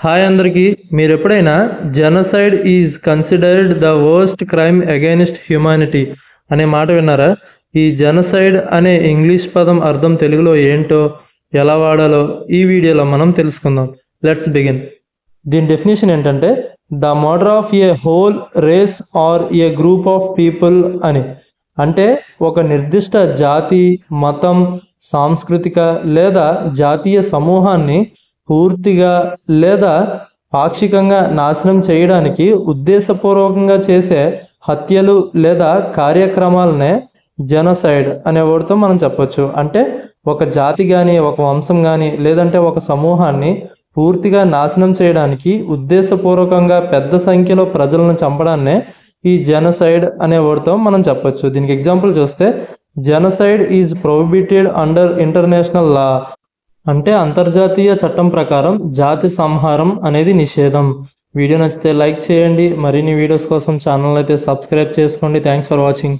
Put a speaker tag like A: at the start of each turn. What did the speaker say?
A: Hi అందరికీ. మీరు ఎప్పుడైనా genocide is considered the worst crime against humanity అనే మాట విన్నారా? ఈ జెనోసైడ్ అనే ఇంగ్లీష్ పదం అర్థం తెలుగులో ఏంటో ఎలా వాడాలో ఈ వీడియోలో మనం తెలుసుకుందాం. Let's begin. దీని డెఫినేషన్ ఏంటంటే the murder of a whole race or a group of people అని. అంటే ఒక నిర్దిష్ట జాతి, మతం, సాంస్కృతిక లేదా జాతీయ సమూహాన్ని పూర్తిగా లేదా పాక్షికంగా నాశనం చేయడానికి ఉద్దేశపూర్వకంగా చేసే హత్యలు లేదా కార్యక్రమాలనే జెనోసైడ్ అనే వర్డ్తో మనం చెప్పొచ్చు. అంటే ఒక జాతి కానీ, ఒక వంశం కానీ, లేదంటే ఒక సమూహాన్ని పూర్తిగా నాశనం చేయడానికి ఉద్దేశపూర్వకంగా పెద్ద సంఖ్యలో ప్రజలను చంపడాన్నే ఈ జెనోసైడ్ అనే వర్డ్తో మనం చెప్పొచ్చు. దీనికి ఎగ్జాంపుల్ చూస్తే genocide is prohibited under international law. అంటే అంతర్జాతీయ చట్టం ప్రకారం జాతి సంహారం అనేది నిషేధం. వీడియో నచ్చితే లైక్ చేయండి. మరిన్ని వీడియోస్ కోసం ఛానల్ అయితే సబ్స్క్రైబ్ చేసుకోండి. Thanks for watching.